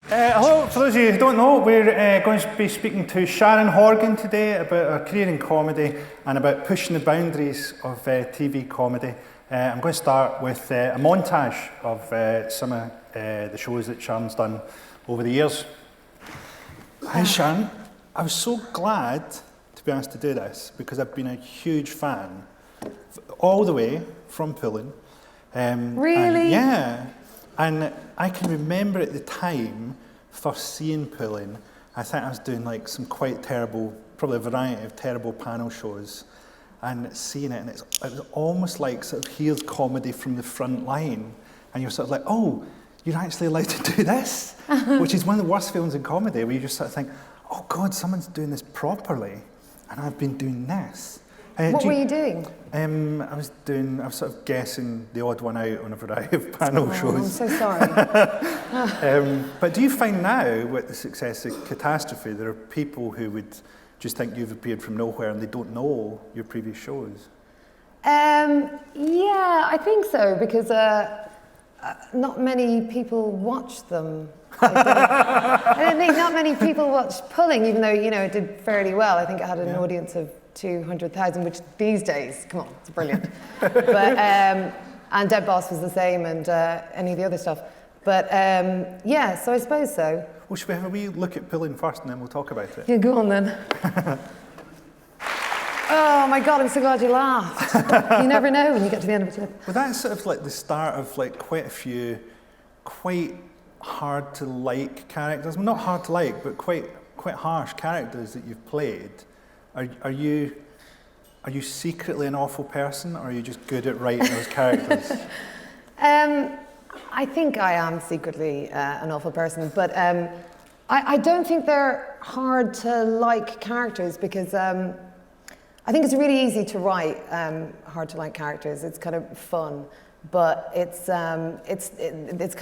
Hello, for those of you who don't know, we're going to be speaking to Sharon Horgan today about her career in comedy and about pushing the boundaries of TV comedy. I'm going to start with a montage of some of the shows that Sharon's done over the years. Hi Sharon, I was so glad, to be honest, to do this because I've been a huge fan all the way from Pulling. Really? And I can remember at the time, first seeing Pulling, I think I was doing like some quite terrible, probably a variety of terrible panel shows, and seeing it, and it was almost like sort of here's comedy from the front line, and you're sort of like, oh, you're actually allowed to do this, which is one of the worst feelings in comedy, where you just sort of think, oh God, someone's doing this properly, and I've been doing this. What were you doing? I was sort of guessing the odd one out on a variety of panel shows. I'm so sorry. But do you find now, with the success of Catastrophe, there are people who would just think you've appeared from nowhere and they don't know your previous shows? Yeah, I think so, because not many people watch them. I don't think not many people watched Pulling, even though, you know, it did fairly well. I think it had an audience of 200,000, which these days, come on, it's brilliant. But and Dead Boss was the same, and any of the other stuff. But yeah, so I suppose so. Well, should we have a wee look at Pulling first, and then we'll talk about it? Yeah, go on then. Oh my God, I'm so glad you laughed. You never know when you get to the end of a clip. Well, that's sort of like the start of like quite a few quite hard to like characters. Well, not hard to like, but quite harsh characters that you've played. Are you secretly an awful person, or are you just good at writing those characters? I think I am secretly an awful person, but I don't think they're hard to like characters, because I think it's really easy to write hard to like characters. It's kind of fun, but it's kind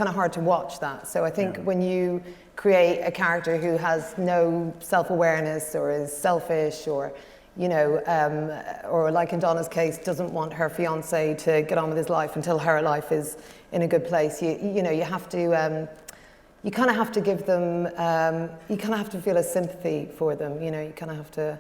of hard to watch that. So I think when you create a character who has no self-awareness, or is selfish, or, you know, or like in Donna's case, doesn't want her fiancé to get on with his life until her life is in a good place. You know, you have to, you kind of have to give them, you kind of have to feel a sympathy for them. You know, you kind of have to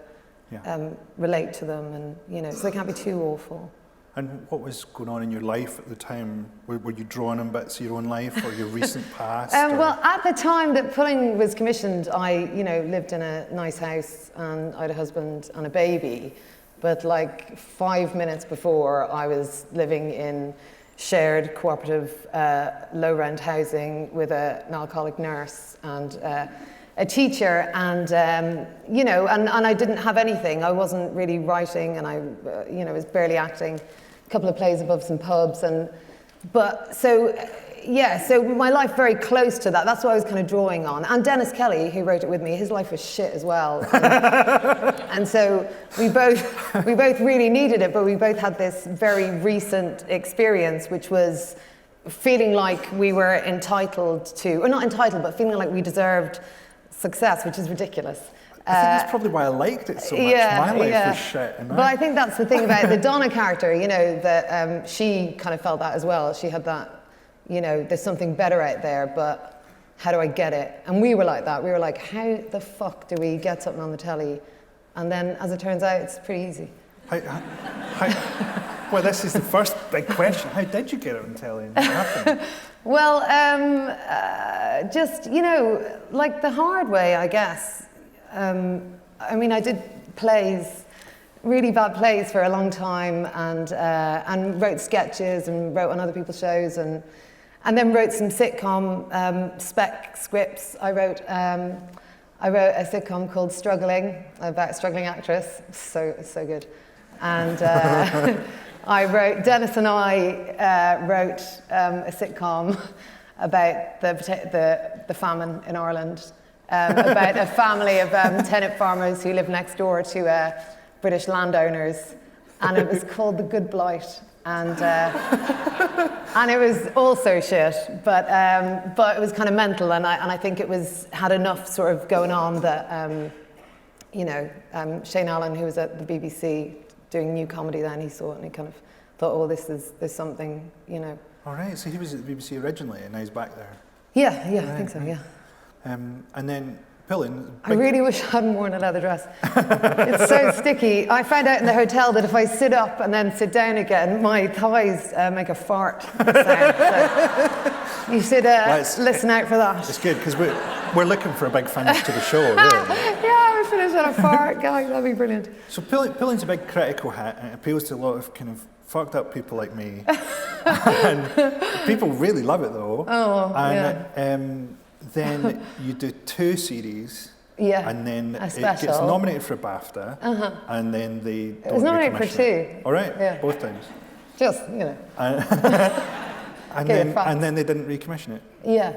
relate to them, and, you know, so they can't be too awful. And what was going on in your life at the time? Were you drawing on bits of your own life or your recent past? Well, at the time that Pulling was commissioned, I, you know, lived in a nice house, and I had a husband and a baby. But like 5 minutes before, I was living in shared cooperative low-rent housing with an alcoholic nurse and a teacher, and you know, and I didn't have anything. I wasn't really writing, and I, you know, was barely acting. A couple of plays above some pubs, but so my life very close to that. That's what I was kind of drawing on. And Dennis Kelly, who wrote it with me, his life was shit as well. And so we both really needed it, but we both had this very recent experience, which was feeling like we were entitled to, or not entitled, but feeling like we deserved success, which is ridiculous. I think that's probably why I liked it so much. My life was shit. But I think that's the thing about the Donna character, you know, that she kind of felt that as well. She had that, you know, there's something better out there, but how do I get it? And we were like that. We were like, how the fuck do we get something on the telly? And then, as it turns out, it's pretty easy. Well, this is the first big question. How did you get it on telly? What happened? Well, just, you know, like the hard way, I guess. I mean, I did plays, really bad plays for a long time, and wrote sketches and wrote on other people's shows, and then wrote some sitcom spec scripts. I wrote a sitcom called Struggling, about a struggling actress. So good. And Dennis and I wrote a sitcom about the famine in Ireland, about a family of tenant farmers who live next door to British landowners, and it was called The Good Blight, and it was also shit, but it was kind of mental, and I think it had enough sort of going on that you know, Shane Allen, who was at the BBC doing new comedy then, he saw it and he kind of thought, oh, there's something, you know. All right, so he was at the BBC originally and now he's back there. Yeah, I think so, yeah. And then pulling. I really wish I hadn't worn a leather dress. It's so sticky. I found out in the hotel that if I sit up and then sit down again, my thighs make a fart sound. So you should listen out for that. It's good because we're looking for a big finish to the show, really. Yeah, we finish on a fart, guys. That'd be brilliant. So pulling's a big critical hit, and it appeals to a lot of kind of fucked up people like me. And people really love it, though. Oh, and, yeah. Then you do 2 series. Yeah, and then a it special. gets nominated for a BAFTA, and then they don't. It was nominated for 2. All right, yeah. Both times. Just, you know. And then they didn't recommission it. Yeah.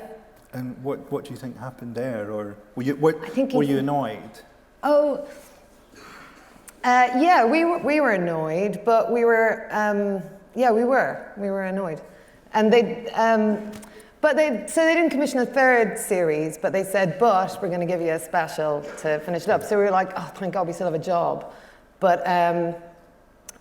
And what do you think happened there, or were you annoyed? Oh, yeah, we were annoyed, but we were we were annoyed, and so they didn't commission a 3rd series, but they said, but we're going to give you a special to finish it up. So we were like, oh, thank God we still have a job. But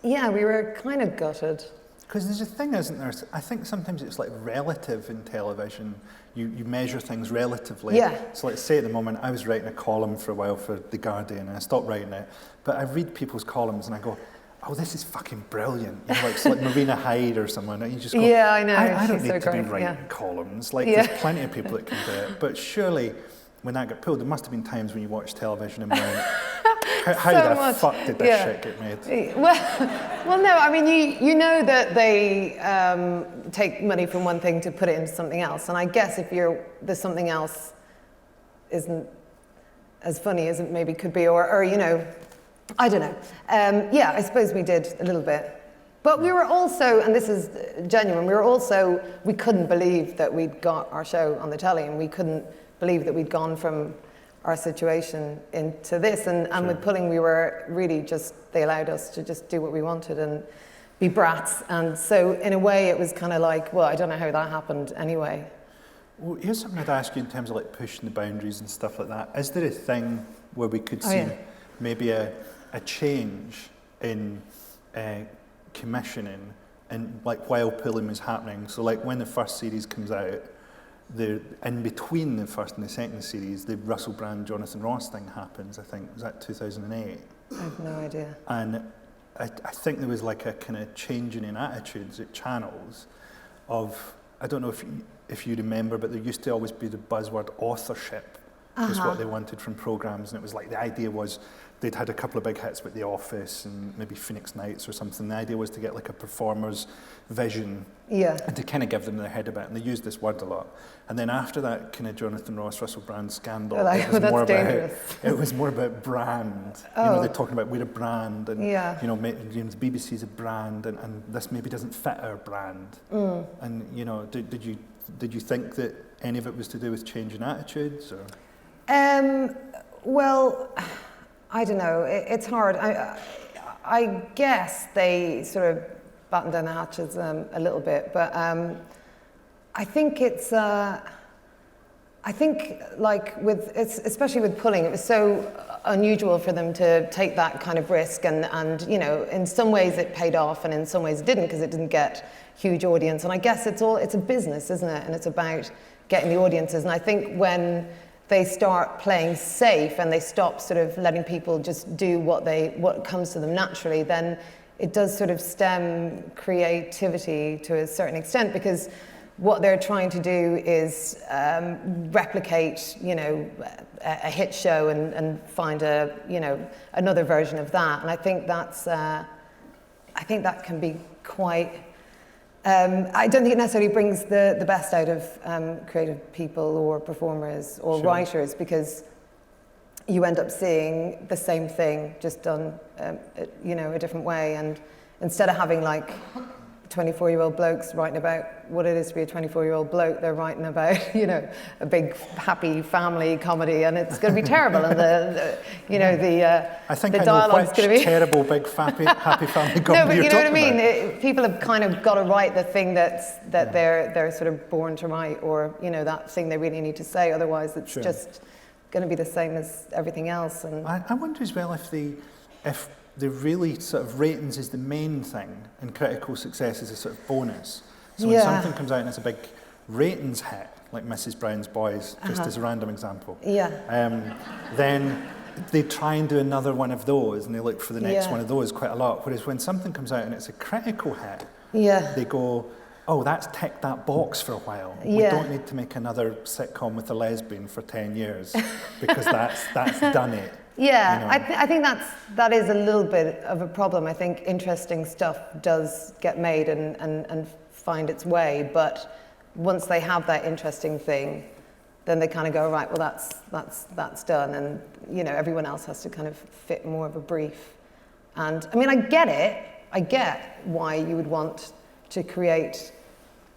yeah, we were kind of gutted. Because there's a thing, isn't there? I think sometimes it's like relative in television. You measure things relatively. Yeah. So let's say at the moment, I was writing a column for a while for The Guardian, and I stopped writing it. But I read people's columns and I go, oh, this is fucking brilliant. You know, like, it's like Marina Hyde or someone, and you just go, yeah, I know. I don't She's need so to be great. writing columns. Like, there's plenty of people that can do it. But surely, when that got pulled, there must have been times when you watched television and went, how the fuck did this shit get made? Well, no, I mean, you know that they take money from one thing to put it into something else. And I guess if there's something else isn't as funny as it maybe could be, or you know, I don't know. Yeah, I suppose we did a little bit. But we were also, and this is genuine, we couldn't believe that we'd got our show on the telly, and we couldn't believe that we'd gone from our situation into this. And with pulling, we were really they allowed us to just do what we wanted and be brats. And so in a way it was kind of like, well, I don't know how that happened anyway. Well, here's something I'd ask you in terms of like pushing the boundaries and stuff like that. Is there a thing where we could see maybe a change in commissioning and like while pulling was happening? So like when the first series comes out, in between the first and the second series, the Russell Brand, Jonathan Ross thing happens, I think. Was that 2008? I have no idea. And I think there was like a kind of changing in attitudes at channels of, I don't know if you remember, but there used to always be the buzzword authorship is what they wanted from programmes. And it was like, the idea was they'd had a couple of big hits with The Office and maybe Phoenix Nights or something. The idea was to get like a performer's vision and to kind of give them their head about it. And they used this word a lot. And then after that kind of Jonathan Ross, Russell Brand scandal, it was more about brand. You know, they're talking about we're a brand, and you know, the BBC's a brand, and this maybe doesn't fit our brand. And you know, did you think that any of it was to do with changing attitudes, or? Well, I don't know. It's hard. I guess they sort of batten down the hatches a little bit, but I think it's. I think like especially with pulling, it was so unusual for them to take that kind of risk, and you know, in some ways it paid off, and in some ways it didn't, because it didn't get huge audience. And I guess it's a business, isn't it? And it's about getting the audiences. And I think when they start playing safe and they stop sort of letting people just do what comes to them naturally, then it does sort of stem creativity to a certain extent, because what they're trying to do is replicate, you know, a hit show and find another version of that. And I think that can be quite. I don't think it necessarily brings the best out of creative people or performers or writers, because you end up seeing the same thing just done, you know, a different way. And instead of having like 24-year-old blokes writing about what it is to be a 24-year-old bloke, they're writing about, you know, a big happy family comedy, and it's going to be terrible. And I think the dialogue's going to be terrible big happy family comedy. No, but you know what I mean. People have kind of got to write the thing that they're sort of born to write, or you know, that thing they really need to say. Otherwise, it's just going to be the same as everything else. And I wonder as well if the really sort of ratings is the main thing and critical success is a sort of bonus. So when something comes out and it's a big ratings hit, like Mrs. Brown's Boys, just as a random example, then they try and do another one of those, and they look for the next one of those quite a lot. Whereas when something comes out and it's a critical hit, they go, oh, that's ticked that box for a while. We don't need to make another sitcom with a lesbian for 10 years because that's done it. Yeah, you know? I think that is a little bit of a problem. I think interesting stuff does get made and find its way, but once they have that interesting thing, then they kind of go, right, well, that's done, and you know, everyone else has to kind of fit more of a brief. And I mean, I get it. I get why you would want to create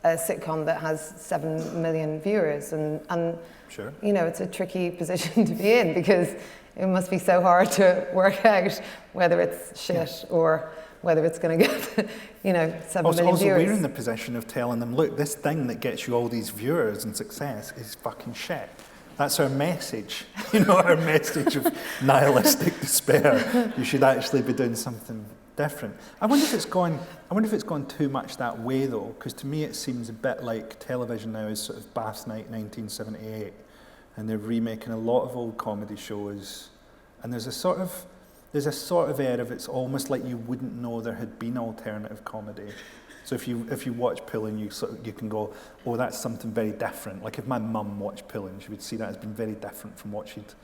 a sitcom that has 7 million viewers, and sure. You know, it's a tricky position to be in because it must be so hard to work out whether it's shit or whether it's going to get, you know, 7 million also, viewers. we're in the position of telling them, look, this thing that gets you all these viewers and success is fucking shit. That's our message, you know, our message of nihilistic despair. You should actually be doing something different. I wonder if it's gone too much that way though, because to me it seems a bit like television now is sort of Bath Night 1978, and they're remaking a lot of old comedy shows, and there's a sort of air of it's almost like you wouldn't know there had been alternative comedy. So if you watch Pulling, you can go, oh, that's something very different. Like if my mum watched Pulling, she would see that as being very different from what she'd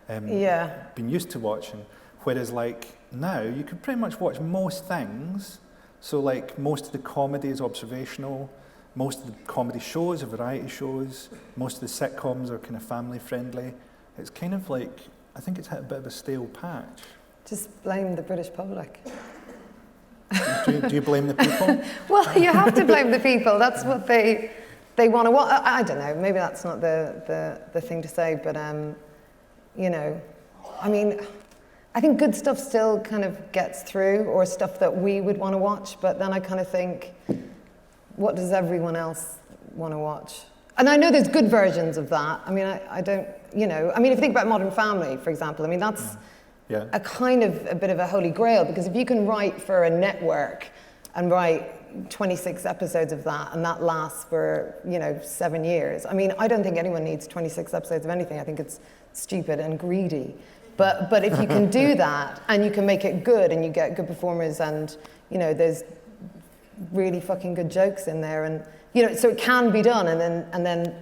been used to watching. Whereas like now, you could pretty much watch most things. So like most of the comedy is observational, most of the comedy shows are variety shows, most of the sitcoms are kind of family friendly. It's kind of like, I think it's hit a bit of a stale patch. Just blame the British public. Do you blame the people? Well, you have to blame the people. That's what they want to watch. I don't know. Maybe that's not the thing to say, but you know, I mean, I think good stuff still kind of gets through, or stuff that we would want to watch. But then I kind of think, what does everyone else want to watch? And I know there's good versions of that. I mean, I don't, you know. I mean, if you think about Modern Family, for example, I mean, that's a kind of a bit of a holy grail, because if you can write for a network and write 26 episodes of that, and that lasts for, you know, 7 years. I mean, I don't think anyone needs 26 episodes of anything. I think it's stupid and greedy. But if you can do that, and you can make it good, and you get good performers, and, you know, there's really fucking good jokes in there, and, you know, so it can be done,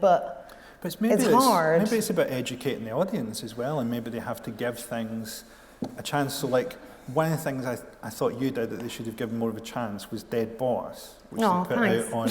but it's hard. Maybe it's about educating the audience as well, and maybe they have to give things a chance. So like, one of the things I thought you did that they should have given more of a chance was Dead Boss, which they put out on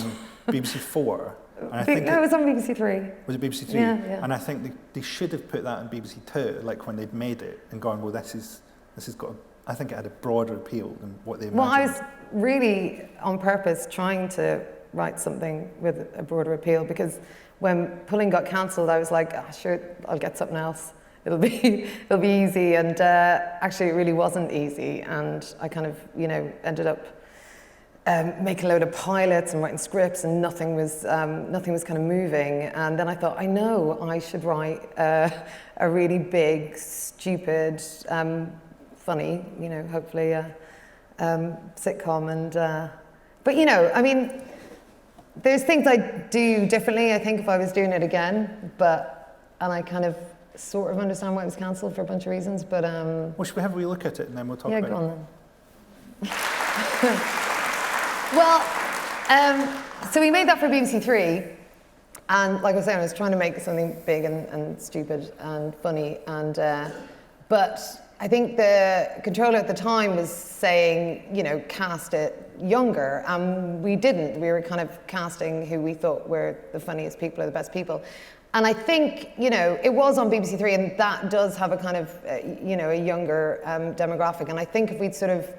BBC 4. And I think no, it was on BBC 3. Was it BBC 3? Yeah. And I think they should have put that on BBC 2, like when they'd made it, and gone, well, this has got I think it had a broader appeal than what they imagined. Well, I was really, on purpose, trying to write something with a broader appeal, because when Pulling got cancelled, I was like, sure, I'll get something else. It'll be easy, and actually it really wasn't easy, and I kind of, you know, ended up making a load of pilots and writing scripts, and nothing was kind of moving. And then I thought, I know I should write a really big, stupid, funny, you know, hopefully sitcom. And but you know, I mean, there's things I'd do differently, I think, if I was doing it again. And I kind of sort of understand why it was cancelled for a bunch of reasons. But well, should we have a wee look at it, and then we'll talk about it? Yeah, go on then. Well, so we made that for BBC 3, and like I was saying, I was trying to make something big and stupid and funny, and but I think the controller at the time was saying, you know, cast it younger, and we didn't. We were kind of casting who we thought were the funniest people or the best people. And I think, you know, it was on BBC 3, and that does have a kind of, you know, a younger demographic. And I think if we'd sort of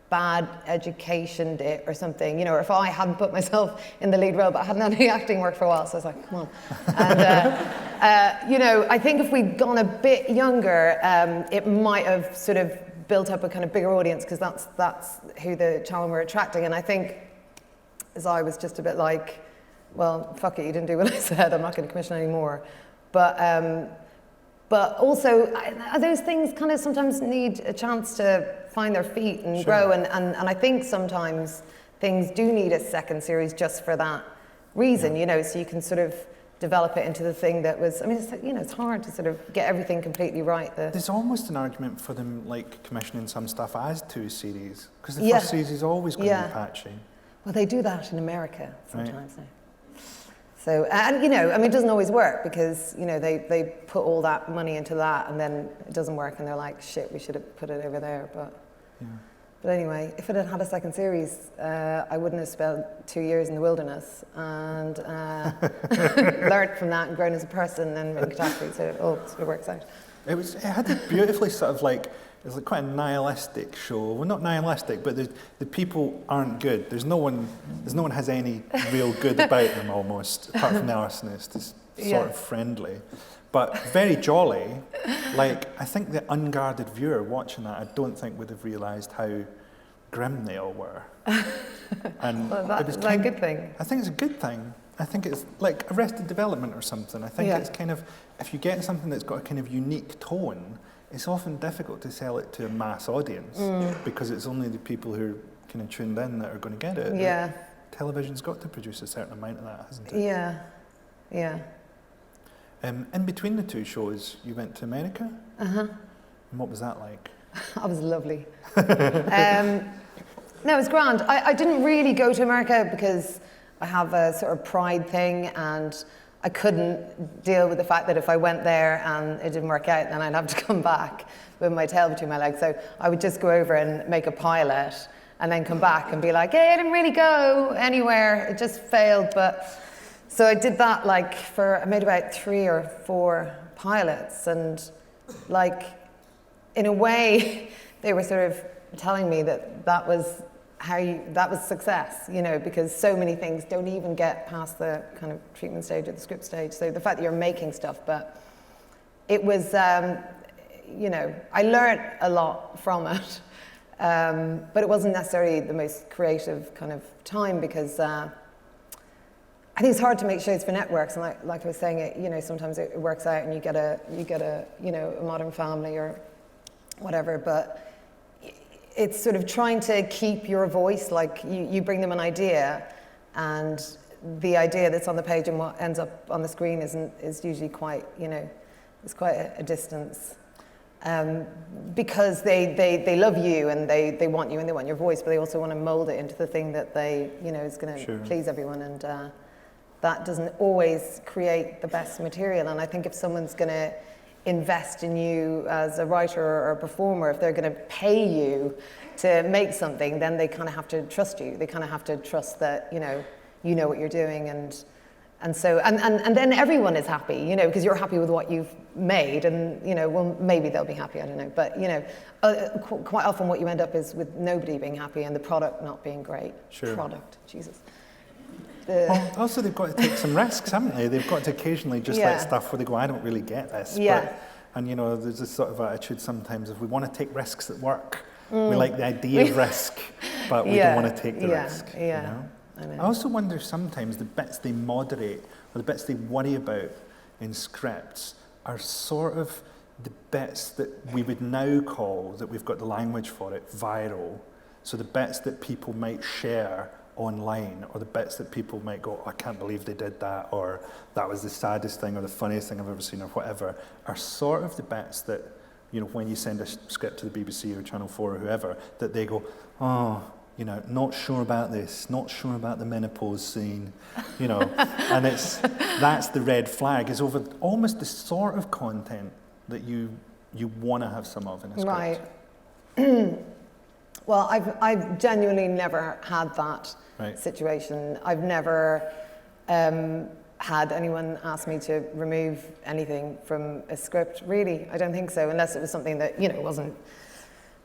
bad educationed it or something, you know, or if I hadn't put myself in the lead role, but I hadn't had any acting work for a while, so I was like, come on. And, you know, I think if we'd gone a bit younger, it might have sort of built up a kind of bigger audience, because that's who the channel were attracting. And I think, as I was just a bit like, well, fuck it, you didn't do what I said, I'm not going to commission anymore. But also, those things kind of sometimes need a chance to find their feet and grow, and I think sometimes things do need a second series just for that reason, you know, so you can sort of develop it into the thing that was, I mean, it's, you know, it's hard to sort of get everything completely right. There's almost an argument for them like commissioning some stuff as 2 series, because the first series is always going to be patchy. Well, they do that in America sometimes now. So, and you know, I mean, it doesn't always work because, you know, they put all that money into that and then it doesn't work and they're like, shit, we should have put it over there. But anyway, if it had had a second series, I wouldn't have spent 2 years in the wilderness and learned from that and grown as a person and in catastrophe, so it all sort of works out. It had a beautifully sort of like, it's like quite a nihilistic show. Well, not nihilistic, but the people aren't good. There's no one has any real good about them almost, apart from the arsonist. It's sort of friendly, but very jolly. Like, I think the unguarded viewer watching that, I don't think would have realised how grim they all were. And well, that's a good thing. I think it's a good thing. I think it's like Arrested Development or something. I think it's kind of, if you get something that's got a kind of unique tone, it's often difficult to sell it to a mass audience because it's only the people who are kind of tuned in that are going to get it. Yeah. Television's got to produce a certain amount of that, hasn't it? Yeah. In between the 2 shows, you went to America? And what was that like? That was lovely. No, it was grand. I didn't really go to America because I have a sort of pride thing and I couldn't deal with the fact that if I went there and it didn't work out, then I'd have to come back with my tail between my legs. So I would just go over and make a pilot and then come back and be like, hey, I didn't really go anywhere. It just failed. But so I did that like I made about 3 or 4 pilots. And like, in a way, they were sort of telling me that was success, you know, because so many things don't even get past the kind of treatment stage or the script stage. So the fact that you're making stuff, but it was, you know, I learned a lot from it, but it wasn't necessarily the most creative kind of time because I think it's hard to make shows for networks. And like I was saying, you know, sometimes it works out and you get a, you know, a Modern Family or whatever, but it's sort of trying to keep your voice, like you bring them an idea and the idea that's on the page and what ends up on the screen is usually quite, you know, it's quite a distance. Because they love you and they want you and they want your voice, but they also want to mold it into the thing that they, you know, is going to please everyone. And that doesn't always create the best material. And I think if someone's going to invest in you as a writer or a performer, if they're going to pay you to make something, then they kind of have to trust you. They kind of have to trust that, you know what you're doing, and so then everyone is happy, you know, because you're happy with what you've made, and you know, well, maybe they'll be happy, I don't know, but you know, quite often what you end up is with nobody being happy and the product not being great. Product, Jesus. Well, also, they've got to take some risks, haven't they? They've got to occasionally just let stuff where they go, I don't really get this. And, you know, there's this sort of attitude sometimes if we want to take risks that work, we like the idea of risk, but we don't want to take the risk. You know? I also wonder sometimes the bits they moderate or the bits they worry about in scripts are sort of the bits that we would now call, that we've got the language for it, viral. So the bits that people might share online, or the bits that people might go, I can't believe they did that, or that was the saddest thing or the funniest thing I've ever seen, or whatever, are sort of the bits that, you know, when you send a script to the BBC or Channel 4 or whoever, that they go, oh, you know, not sure about this, not sure about the menopause scene, you know, and that's the red flag, is over almost the sort of content that you want to have some of in a script. Right. Well, I've genuinely never had that situation. I've never had anyone ask me to remove anything from a script, really. I don't think so, unless it was something that, you know, wasn't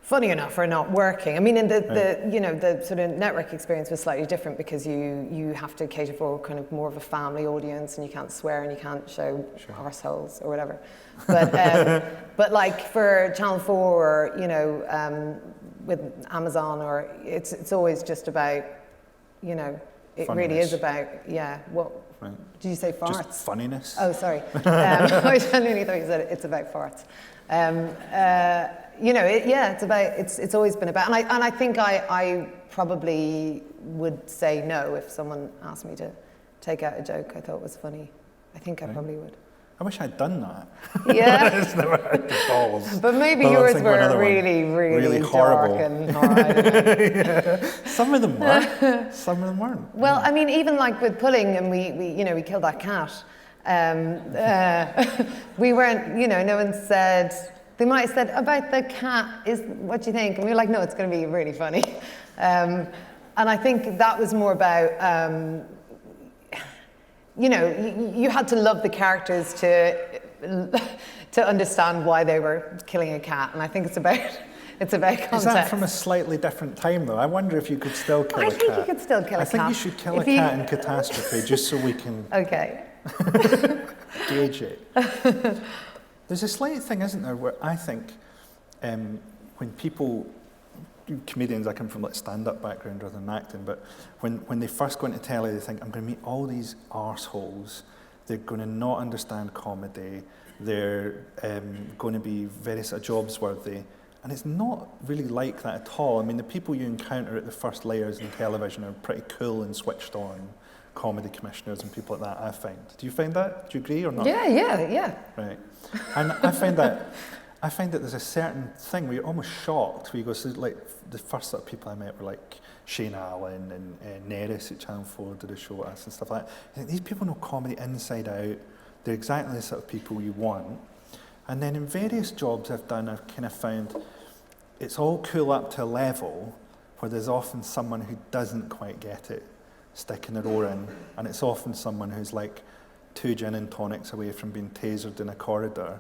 funny enough or not working. I mean, in the you know, the sort of network experience was slightly different because you have to cater for kind of more of a family audience, and you can't swear and you can't show arseholes or whatever. But but like for Channel 4 or, you know, with Amazon, or it's always just about, you know, it funniness. Really is about, what, did you say farts? Just funniness. Oh, sorry. I genuinely thought you said it's about farts. You know, it's always been about, and I think I probably would say no if someone asked me to take out a joke I thought was funny. I think I probably would. I wish I'd done that. Yeah. It's never had the balls. But maybe Well, yours think were another one. really horrible. dark and horrible. Yeah. Some of them were. Some of them weren't. Well, I mean, even like with pulling, and we killed that cat. We weren't, no one said. They might have said about the cat. What do you think? And we were like, no, it's going to be really funny. And I think that was more about. You had to love the characters to understand why they were killing a cat, and I think it's about context. Is that from a slightly different time, though? I wonder if you could still kill a cat. I think you could still kill a cat. I think you should kill a cat in Catastrophe, just so we can gauge it. There's a slight thing, isn't there, where I think when people... Comedians, I come from like stand-up background rather than acting, but when they first go into telly, they think, I'm going to meet all these arseholes, they're going to not understand comedy, they're going to be very sort of jobs worthy, and it's not really like that at all. I mean, the people you encounter at the first layers in television are pretty cool and switched on comedy commissioners and people like that, I find. Do you find that? Do you agree or not? Yeah. Right. And I find that there's a certain thing where you're almost shocked, where you go, so like the first sort of people I met were like Shane Allen and Neris at Channel 4 did a show with us and stuff like that. I think these people know comedy inside out. They're exactly the sort of people you want. And then in various jobs I've done, I've kind of found it's all cool up to a level where there's often someone who doesn't quite get it, sticking their oar in, and it's often someone who's like 2 gin and tonics away from being tasered in a corridor,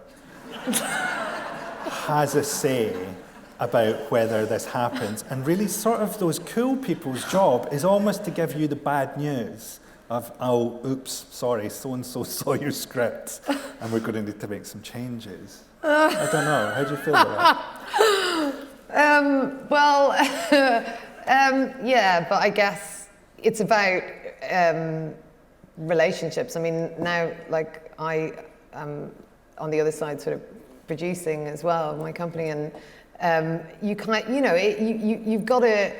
has a say about whether this happens. And really sort of those cool people's job is almost to give you the bad news of, oh, oops, sorry, so-and-so saw your script and we're going to need to make some changes. I don't know, how do you feel about that? Yeah, but I guess it's about relationships. I mean, now, like, I am on the other side sort of producing as well, my company, and you've got to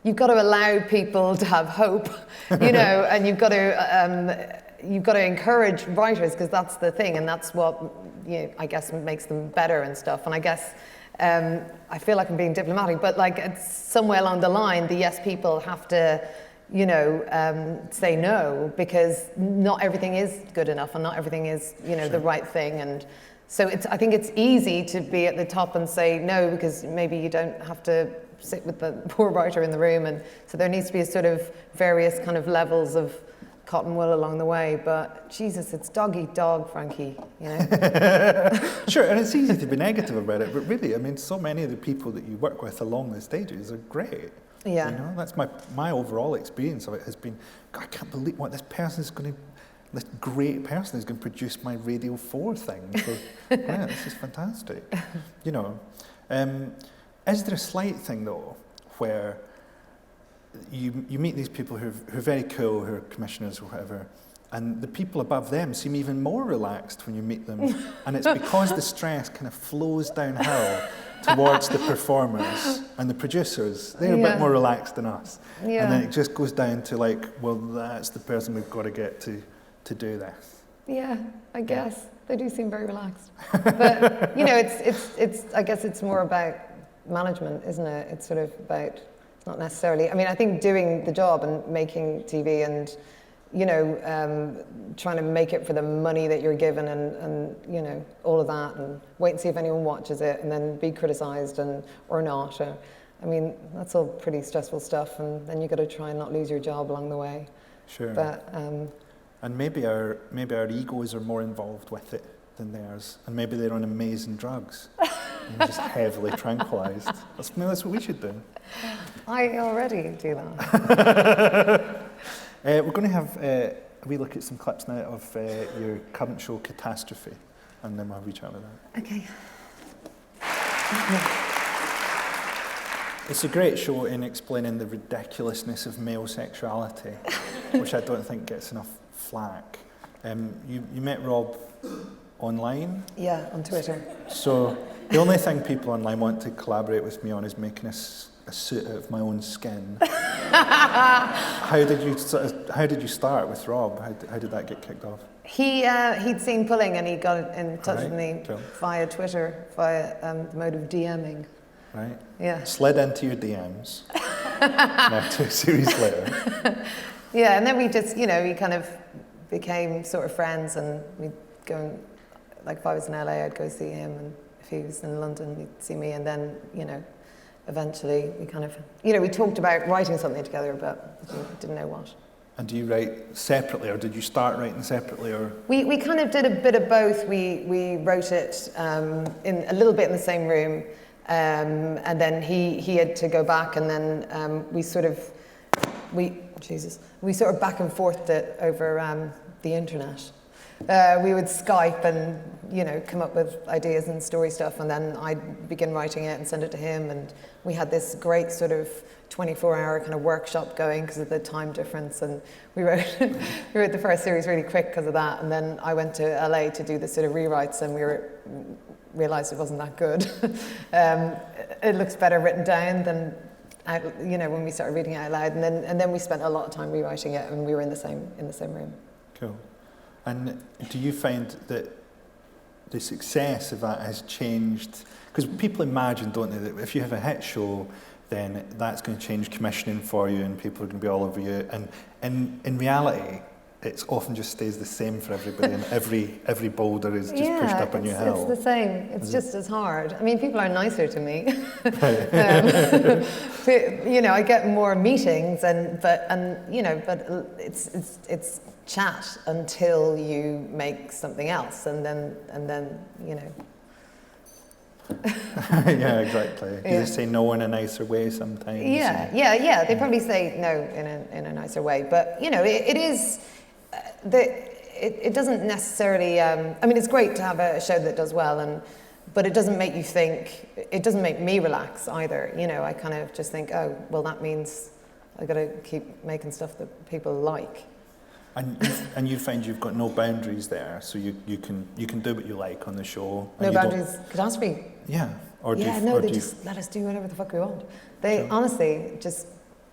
allow people to have hope, and you've got to encourage writers, because that's the thing, and that's what I guess makes them better and stuff. And I guess I feel like I'm being diplomatic, but like it's somewhere along the line, the yes people have to say no, because not everything is good enough and not everything is Sure. the right thing. And so I think it's easy to be at the top and say no, because maybe you don't have to sit with the poor writer in the room. And so there needs to be a sort of various kind of levels of cotton wool along the way. But Jesus, it's dog eat dog, Frankie, Sure, and it's easy to be negative about it, but really, I mean, so many of the people that you work with along the stages are great. Yeah. That's my overall experience of it has been, God, I can't believe what this great person is going to produce my Radio 4 thing. So, yeah, this is fantastic. Is there a slight thing though, where you meet these people who are very cool, who are commissioners or whatever, and the people above them seem even more relaxed when you meet them, and it's because the stress kind of flows downhill towards the performers and the producers. They're a bit more relaxed than us. Yeah. And then it just goes down to like, well, that's the person we've got to get to do this. Yeah, I guess. They do seem very relaxed. But, it's I guess it's more about management, isn't it? It's sort of about, it's not necessarily, I mean, I think doing the job and making TV and, trying to make it for the money that you're given and all of that, and wait and see if anyone watches it and then be criticised or not. I mean, that's all pretty stressful stuff, and then you've got to try and not lose your job along the way. Sure. But, and maybe our egos are more involved with it than theirs, and maybe they're on amazing drugs and just heavily tranquilised. That's what we should do. I already do that. We're going to have a wee look at some clips now of your current show, Catastrophe, and then we'll have a wee chat about that. Okay. It's a great show in explaining the ridiculousness of male sexuality, which I don't think gets enough flack. You met Rob online? Yeah, on Twitter. So the only thing people online want to collaborate with me on is making a suit out of my own skin. How did you start with Rob? How did that get kicked off? He'd seen Pulling and he got in touch with me cool. via Twitter, via the mode of DMing. Right. Yeah. Slid into your DMs. Now 2 series later. Yeah, and then we just, we kind of became sort of friends, and we'd go and, like, if I was in LA, I'd go see him, and if he was in London, he'd see me, and then, eventually we kind of, we talked about writing something together, but we didn't know what. And do you write separately, or did you start writing separately, or? We kind of did a bit of both. We wrote it in a little bit in the same room, and then he had to go back, and then we sort of back and forthed it over the internet. We would Skype and come up with ideas and story stuff, and then I'd begin writing it and send it to him, and we had this great sort of 24-hour kind of workshop going because of the time difference, and we wrote the first series really quick because of that, and then I went to LA to do the sort of rewrites, and we realised it wasn't that good. It looks better written down than when we started reading it out loud, and then we spent a lot of time rewriting it, and we were in the same room. Cool. And do you find that the success of that has changed? Because people imagine, don't they, that if you have a hit show, then that's going to change commissioning for you, and people are going to be all over you. And in reality, it often just stays the same for everybody, and every boulder is just pushed up on your hill. It's the same. It's just as hard. I mean, people are nicer to me. I get more meetings, but it's chat until you make something else, and then. Yeah, exactly. You just say no in a nicer way sometimes. Yeah. They probably say no in a nicer way, but it is. It doesn't necessarily. It's great to have a show that does well, but it doesn't make you think. It doesn't make me relax either. I kind of just think, oh, well, that means I got to keep making stuff that people like. And you find you've got no boundaries there, so you can do what you like on the show. No boundaries, catastrophe. Yeah. They just let us do whatever the fuck we want. They honestly just,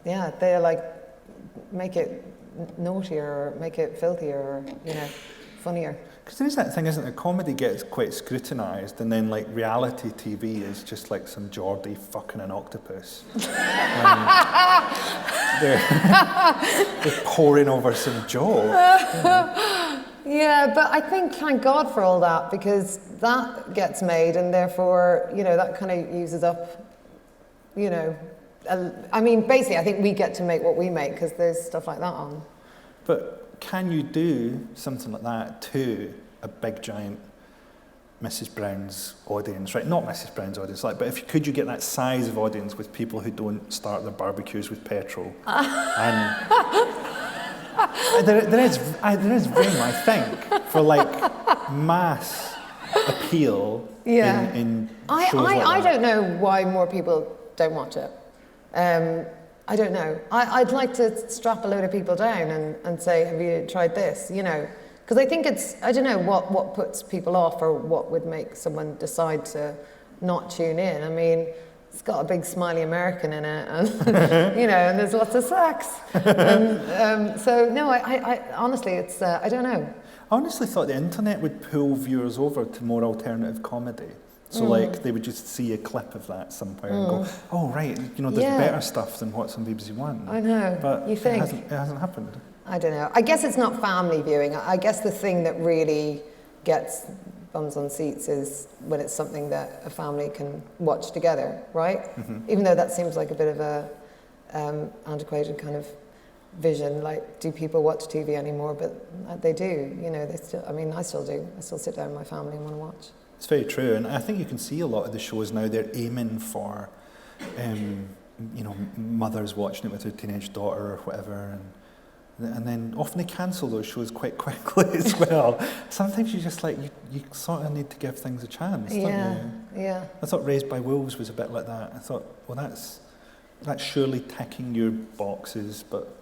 they're like, make it naughtier or make it filthier or funnier. Because there is that thing, isn't it? Comedy gets quite scrutinised, and then like reality TV is just like some Geordie fucking an octopus. They're pouring over some joke. Yeah, but I think thank God for all that, because that gets made, and therefore that kind of uses up. Basically, I think we get to make what we make because there's stuff like that on. But can you do something like that to a big giant Mrs. Brown's audience, right? Not Mrs. Brown's audience, but could you get that size of audience with people who don't start their barbecues with petrol? And there is room, I think, for like mass appeal in shows like that. I don't know why more people don't watch it. I don't know. I'd like to strap a load of people down and say, have you tried this? Because I think I don't know what puts people off or what would make someone decide to not tune in. I mean, it's got a big smiley American in it, and and there's lots of sex. So no, I honestly, it's I don't know. I honestly thought the internet would pull viewers over to more alternative comedy. So like they would just see a clip of that somewhere and go, oh right, there's better stuff than what's on BBC One. I know. But you think it hasn't happened. I don't know. I guess it's not family viewing. I guess the thing that really gets bums on seats is when it's something that a family can watch together, right? Mm-hmm. Even though that seems like a bit of a antiquated kind of vision. Like, do people watch TV anymore? But they do. They still. I mean, I still do. I still sit down with my family and want to watch. It's very true, and I think you can see a lot of the shows now. They're aiming for, mothers watching it with their teenage daughter or whatever, and then often they cancel those shows quite quickly as well. Sometimes you just like you sort of need to give things a chance, don't you? Yeah. I thought Raised by Wolves was a bit like that. I thought, well, that's surely ticking your boxes, but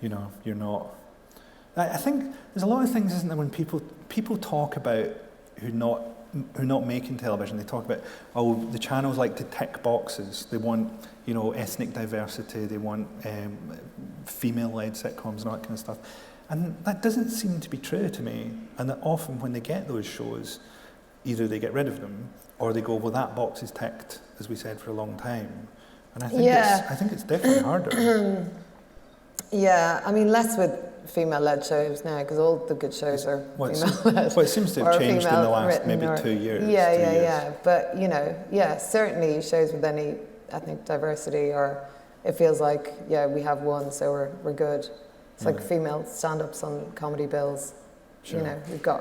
you're not. I think there's a lot of things, isn't there, when people talk about who who are not making television, they talk about, oh, the channels like to tick boxes. They want, you know, ethnic diversity. They want female-led sitcoms and all that kind of stuff. And that doesn't seem to be true to me. And that often when they get those shows, either they get rid of them or they go, well, that box is ticked, as we said, for a long time. And I think it's definitely harder. Yeah, I mean, less with female-led shows now, because all the good shows are female-led. Well, it seems to have changed in the last maybe 2 years. Yeah. But, you know, certainly shows with any ethnic diversity, or it feels like, we have one, so we're good. It's like female stand-ups on comedy bills. Sure. You know, we've got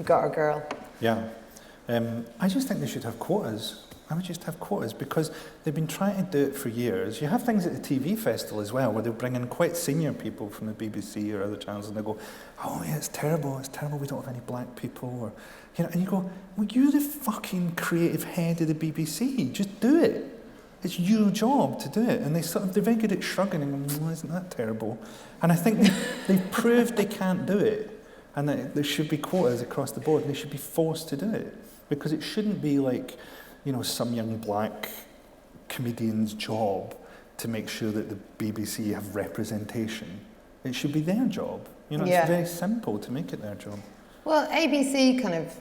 our girl. Yeah. I just think they should have quotas. I would just have quotas, because they've been trying to do it for years. You have things at the TV festival as well, where they'll bring in quite senior people from the BBC or other channels, and they go, oh yeah, it's terrible, we don't have any black people, or, you know, and you go, well, you're the fucking creative head of the BBC, just do it. It's your job to do it. And they're very good at shrugging and going, well, isn't that terrible? And I think they've proved they can't do it, and that there should be quotas across the board, and they should be forced to do it, because it shouldn't be like, you know, some young black comedian's job to make sure that the BBC have representation. It should be their job. You know, it's very simple to make it their job. Well, ABC kind of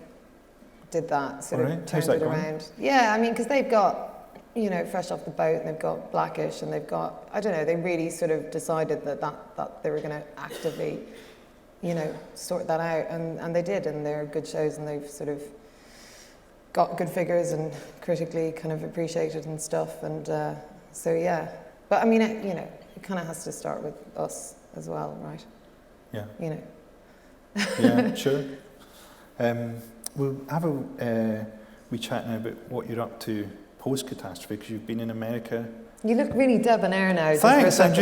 did that, sort of turned it around. Yeah, I mean, because they've got, you know, Fresh Off the Boat, and they've got Blackish, and they've got, I don't know, they really sort of decided that they were going to actively, you know, sort that out, and they did, and they're good shows, and they've sort of got good figures and critically kind of appreciated and stuff, and so yeah. But I mean, it kind of has to start with us as well, right? Yeah. You know. Yeah, sure. We'll have a wee chat now about what you're up to post-catastrophe, because you've been in America. You look really debonair now. Thanks, I'm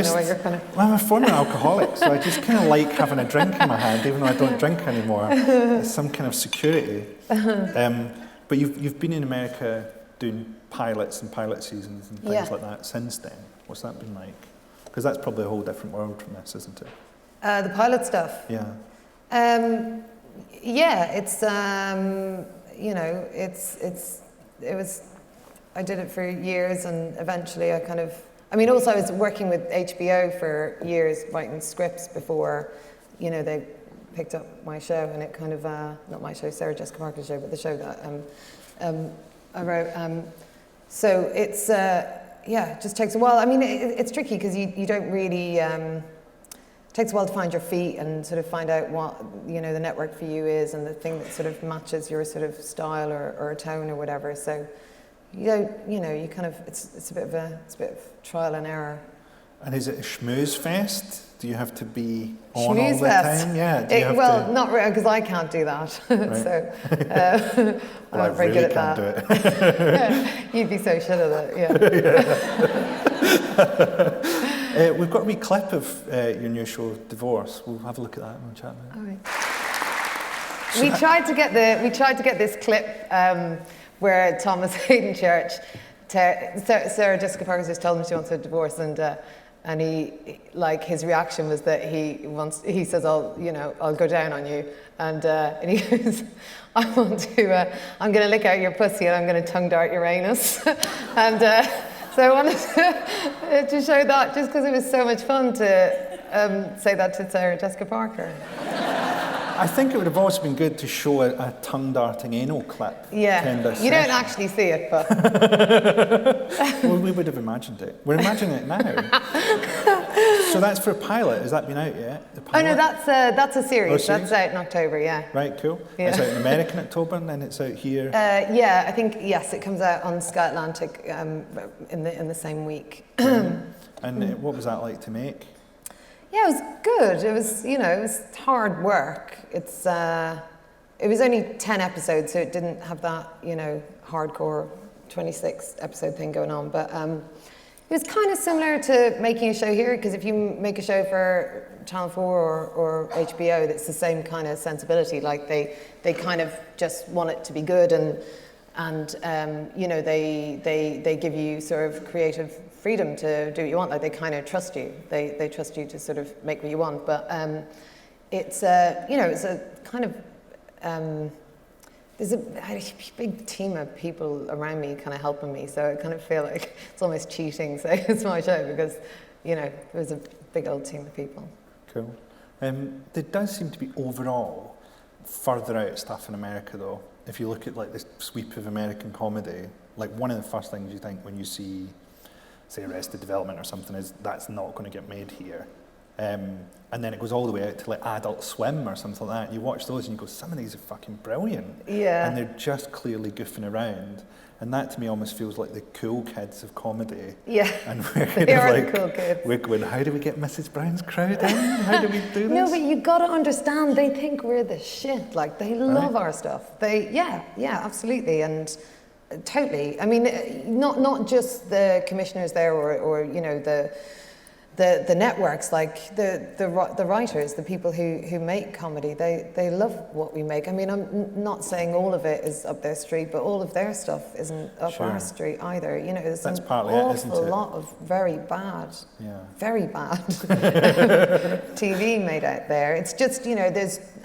a former alcoholic, so I just kind of like having a drink in my hand, even though I don't drink anymore. It's some kind of security. But you've been in America doing pilots and pilot seasons and things like that since then. What's that been like? Because that's probably a whole different world from this, isn't it? The pilot stuff? Yeah. It's, you know, it was, I did it for years, and eventually also I was working with HBO for years, writing scripts before, you know, they picked up my show, and it kind of, not my show, Sarah Jessica Parker's show, but the show that I wrote. So it's, it just takes a while. I mean, it's tricky, because you don't really, it takes a while to find your feet and sort of find out what, you know, the network for you is, and the thing that sort of matches your sort of style or tone or whatever. So you don't, you know, you kind of, it's a bit of trial and error. And is it a schmooze fest? Do you have to be on all the time? Yeah. Not really, because I can't do that. Right. So I'm not very good at that. Do it. You'd be so shit at it. Yeah. We've got a wee clip of your new show, Divorce. We'll have a look at that and we'll chat about it. All right. We tried to get this clip where Thomas Hayden Church, Sarah Jessica Parker just told him she wants a divorce, and he, like, his reaction was that he says, I'll go down on you, and he goes, I'm going to lick out your pussy, and I'm going to tongue dart your anus. And so I wanted to show that, just because it was so much fun to say that to Sarah Jessica Parker. I think it would have also been good to show a tongue-darting anal clip. Yeah, you don't actually see it, but... Well, we would have imagined it. We're imagining it now. So that's for a pilot. Has that been out yet? Oh no, that's a series. That's out in October, yeah. Right, cool. Yeah. It's out in America in October, and then it's out here. I think, yes, it comes out on Sky Atlantic in the same week. And what was that like to make? Yeah, it was good. It was, it was hard work. It was only 10 episodes, so it didn't have that, hardcore 26 episode thing going on. But it was kind of similar to making a show here, because if you make a show for Channel 4 or HBO, it's the same kind of sensibility. Like they kind of just want it to be good, and they give you sort of creative freedom to do what you want. Like, they kind of trust you. They trust you to sort of make what you want. But it's a kind of there's a big team of people around me kind of helping me, so I kind of feel like it's almost cheating saying it's my show because, you know, there's a big old team of people. Cool. There does seem to be overall further out stuff in America though. If you look at like the sweep of American comedy, like one of the first things you think when you see, say, Arrested Development or something is that's not going to get made here. And then it goes all the way out to like Adult Swim or something like that. You watch those and you go, some of these are fucking brilliant. Yeah. And they're just clearly goofing around. And that to me almost feels like the cool kids of comedy. Yeah. And we're They are like, the cool kids. We're going, how do we get Mrs. Brown's crowd in? How do we do this? No, but you got to understand, they think we're the shit. Like, they love our stuff. Yeah, absolutely. And totally. I mean, not just the commissioners there or you know, the networks, like the writers, the people who make comedy, they love what we make. I mean, I'm not saying all of it is up their street, but all of their stuff isn't up our street either. You know, there's an awful lot of very bad TV made out there. It's just, you know,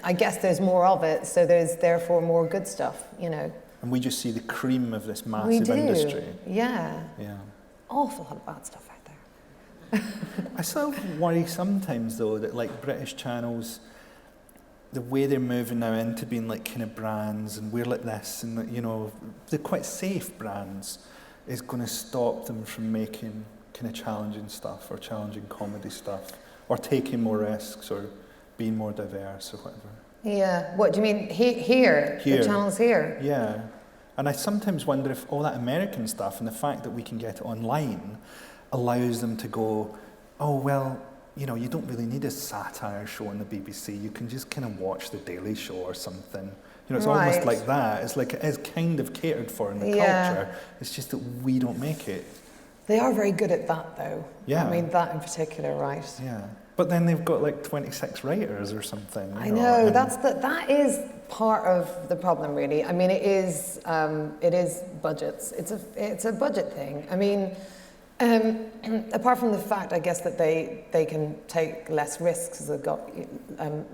I guess there's more of it, so there's therefore more good stuff, you know. And we just see the cream of this massive industry. Yeah. Awful lot of bad stuff out there. I sort of worry sometimes though that like British channels, the way they're moving now into being like kind of brands and we're like this and you know, they're quite safe brands, is going to stop them from making kind of challenging stuff or challenging comedy stuff or taking more risks or being more diverse or whatever. Yeah, what do you mean here? The channels here? Yeah, and I sometimes wonder if all that American stuff and the fact that we can get it online allows them to go, oh, well, you know, you don't really need a satire show on the BBC. You can just kind of watch The Daily Show or something. You know, it's almost like that. It's like it is kind of catered for in the culture. It's just that we don't make it. They are very good at that, though. Yeah. I mean, that in particular, right? Yeah. But then they've got like 26 writers or something. I know, that is part of the problem, really. I mean, it is budgets. It's a budget thing. I mean, apart from the fact, I guess, that they can take less risks because they've got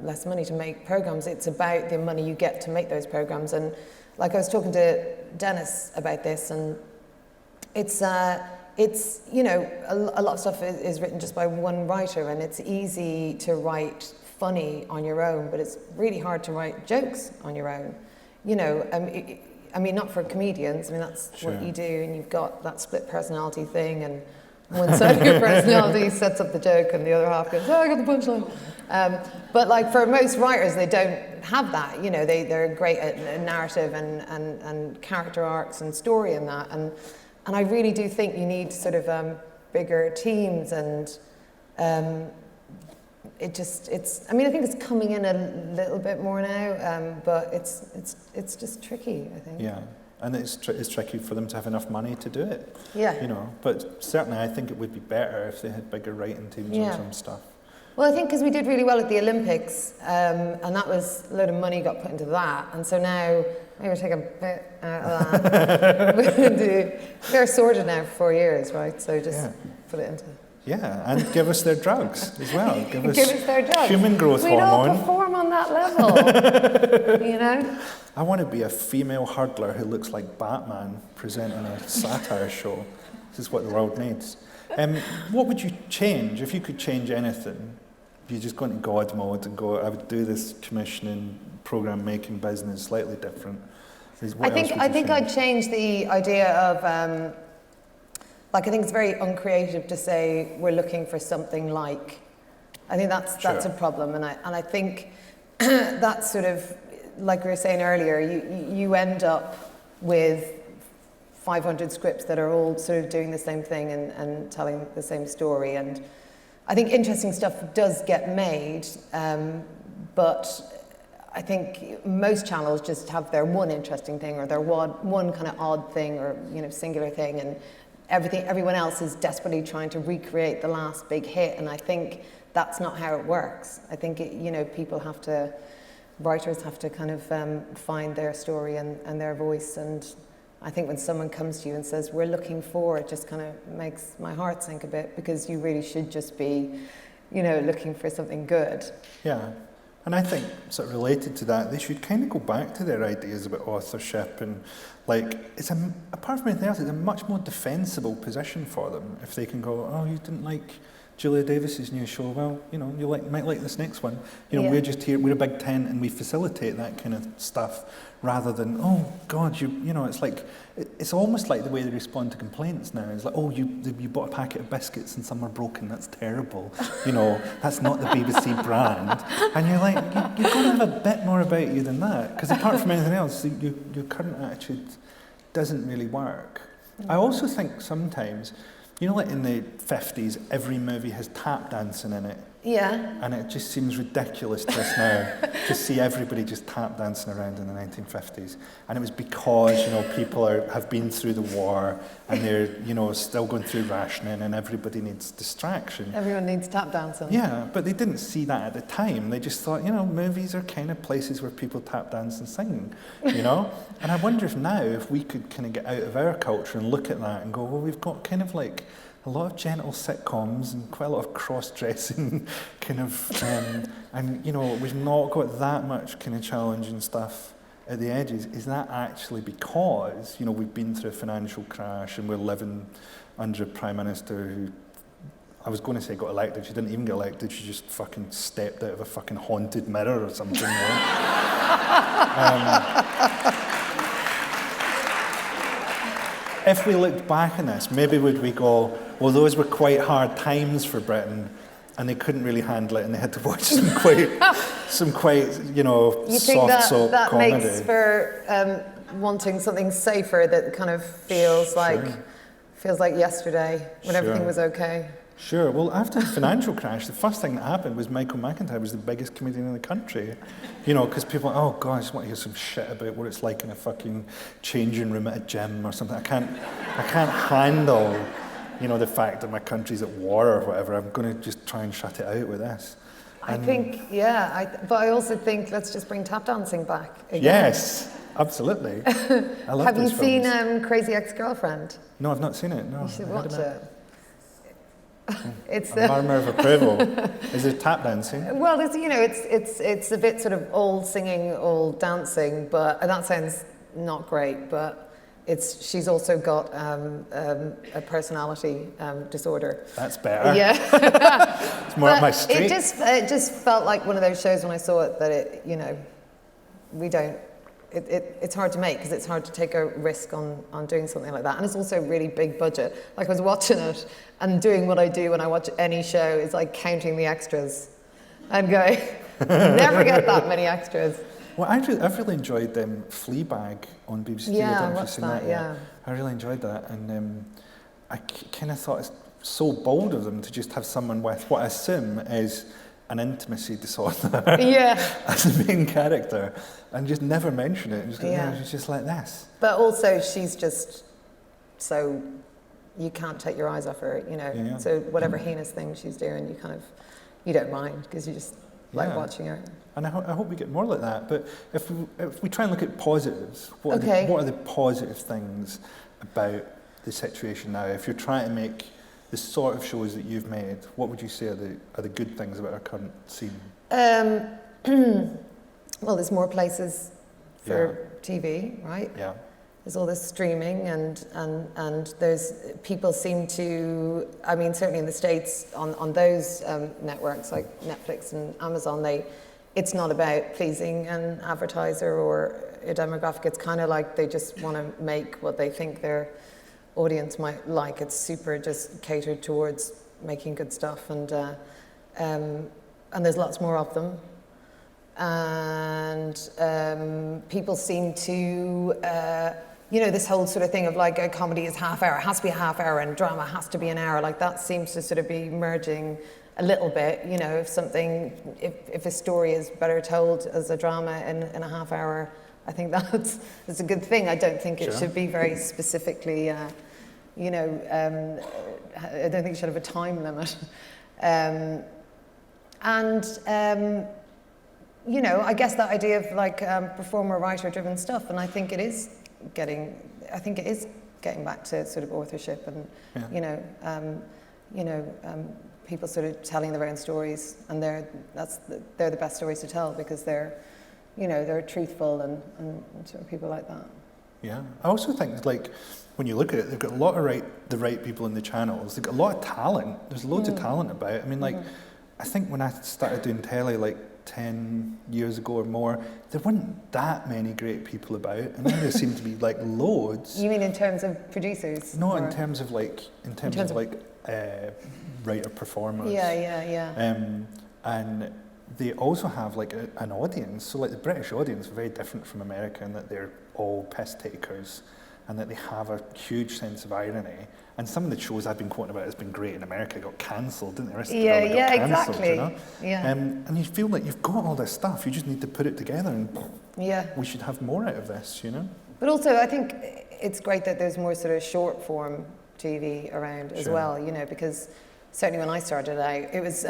less money to make programs, it's about the money you get to make those programs. And like I was talking to Dennis about this, and it's you know, a lot of stuff is written just by one writer, and it's easy to write funny on your own, but it's really hard to write jokes on your own. You know, I mean, not for comedians. I mean, that's what you do, and you've got that split personality thing, and one side of your personality sets up the joke, and the other half goes, "Oh, I got the punchline." But like for most writers, they don't have that. You know, they're great at narrative and character arcs and story and that. And I really do think you need sort of bigger teams, and it's. I mean, I think it's coming in a little bit more now, but it's just tricky, I think. Yeah, and it's tricky for them to have enough money to do it. Yeah. You know, but certainly I think it would be better if they had bigger writing teams on some stuff. Well, I think because we did really well at the Olympics, and that was a load of money got put into that, and so now maybe we'll take a bit out of that. They're sorted now for 4 years, right? So just put it into. Yeah, and give us their drugs as well. Give us their drugs. Human growth hormone. We don't perform on that level, you know. I want to be a female hurdler who looks like Batman presenting a satire show. This is what the world needs. What would you change if you could change anything? You just go into God mode and go, I would do this commissioning, program making business slightly different. I think I'd change the idea of, like, I think it's very uncreative to say we're looking for something like. I think that's a problem, and I think that's sort of, like we were saying earlier, you end up with 500 scripts that are all sort of doing the same thing and telling the same story. And I think interesting stuff does get made, but I think most channels just have their one interesting thing or their one kind of odd thing or, you know, singular thing, and everyone else is desperately trying to recreate the last big hit. And I think that's not how it works. I think writers have to kind of find their story and their voice. And I think when someone comes to you and says, we're looking for, it just kind of makes my heart sink a bit, because you really should just be, you know, looking for something good. Yeah. And I think, sort of related to that, they should kind of go back to their ideas about authorship and, like, apart from anything else, it's a much more defensible position for them if they can go, oh, you didn't like Julia Davis's new show, well, you know, might like this next one. You know, we're just here, we're a big tent and we facilitate that kind of stuff rather than, oh God, you know, it's like, it's almost like the way they respond to complaints now. It's like, oh, you bought a packet of biscuits and some are broken, that's terrible. You know, that's not the BBC brand. And you're like, you've got to have a bit more about you than that, because apart from anything else, your current attitude doesn't really work. I also think sometimes, you know, like in the 50s, every movie has tap dancing in it. Yeah. And it just seems ridiculous to us now to see everybody just tap dancing around in the 1950s. And it was because, you know, people have been through the war and they're, you know, still going through rationing and everybody needs distraction. Everyone needs tap dancing. Yeah, but they didn't see that at the time. They just thought, you know, movies are kind of places where people tap dance and sing, you know? And I wonder if now, if we could kind of get out of our culture and look at that and go, well, we've got kind of like a lot of gentle sitcoms and quite a lot of cross-dressing kind of, and, you know, we've not got that much kind of challenging stuff at the edges. Is that actually because, you know, we've been through a financial crash and we're living under a Prime Minister who, I was going to say got elected, she didn't even get elected, she just fucking stepped out of a fucking haunted mirror or something, if we looked back on this, maybe would we go, well, those were quite hard times for Britain, and they couldn't really handle it, and they had to watch some quite, you know, soft soap comedy. You think that makes for wanting something safer that kind of feels like yesterday when everything was okay? Sure. Well, after the financial crash, the first thing that happened was Michael McIntyre was the biggest comedian in the country. You know, because people, oh God, I just want to hear some shit about what it's like in a fucking changing room at a gym or something. I can't handle, you know, the fact that my country's at war or whatever. I'm going to just try and shut it out with this. I think, but I also think let's just bring tap dancing back again. Yes, absolutely. I love Have you those films. seen Crazy Ex-Girlfriend? No, I've not seen it. No, you should watch it. It's a murmur of approval. Is it tap dancing? Well, it's a bit sort of all singing, all dancing, but and that sounds not great. But she's also got a personality disorder. That's better. Yeah, it's more up my street. It just felt like one of those shows when I saw it that we don't. It's hard to make because it's hard to take a risk on doing something like that, and it's also really big budget. Like I was watching it and doing what I do when I watch any show is like counting the extras and going, never get that many extras. Well, I've really enjoyed Fleabag on BBC. Yeah, I don't know if I you've seen watched that. Yeah, I really enjoyed that, and I kind of thought it's so bold of them to just have someone with what I assume is an intimacy disorder as the main character, and just never mention it. Just she's just like this. But also, she's just so you can't take your eyes off her, you know. Yeah. So whatever heinous thing she's doing, you don't mind because you just like watching her. And I hope we get more like that. But if we try and look at positives, what are the positive things about the situation now? If you're trying to make the sort of shows that you've made, what would you say are the good things about our current scene? Well, there's more places for TV, right? Yeah. There's all this streaming and there's people seem to, I mean, certainly in the States on those networks like Netflix and Amazon, it's not about pleasing an advertiser or a demographic. It's kind of like they just want to make what they think their audience might like. It's super just catered towards making good stuff, and there's lots more of them. And people seem to, this whole sort of thing of like a comedy is half hour, it has to be a half hour, and drama has to be an hour. Like that seems to sort of be merging a little bit. You know, if a story is better told as a drama in a half hour, I think that's a good thing. I don't think it should be very specifically, I don't think it should have a time limit. I guess that idea of like performer, writer driven stuff, and I think it is getting back to sort of authorship and, people sort of telling their own stories, and they're the best stories to tell because they're, you know, they're truthful and sort of people like that. Yeah, I also think like when you look at it, they've got a lot of the right people in the channels. They've got a lot of talent. There's loads of talent about. I mean, like I think when I started doing telly like 10 years ago or more, there weren't that many great people about, and now there seem to be like loads. You mean in terms of producers? No, in terms of writer performers. Yeah. And they also have like an audience. So like the British audience are very different from America in that they're all piss takers, and that they have a huge sense of irony. And some of the shows I've been quoting about has been great in America got cancelled, didn't they? Yeah, exactly. You know? Yeah. And you feel like you've got all this stuff, you just need to put it together, and we should have more out of this, you know? But also, I think it's great that there's more sort of short form TV around as well, you know, because certainly when I started out, it was,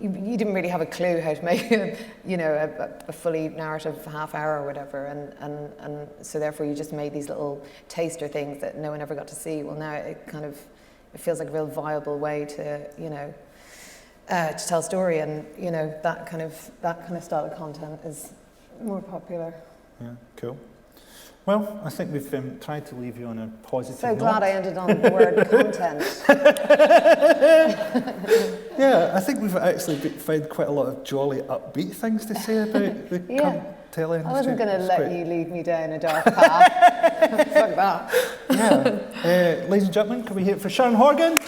you didn't really have a clue how to make, a fully narrative half hour or whatever, and so therefore you just made these little taster things that no one ever got to see. Well, now it feels like a real viable way to, to tell a story, and that kind of style of content is more popular. Yeah, cool. Well, I think we've tried to leave you on a positive note. So glad I ended on the word content. Yeah, I think we've actually found quite a lot of jolly, upbeat things to say about the current telly industry. I wasn't going to let you lead me down a dark path. Fuck that. Yeah. Ladies and gentlemen, can we hear it for Sharon Horgan?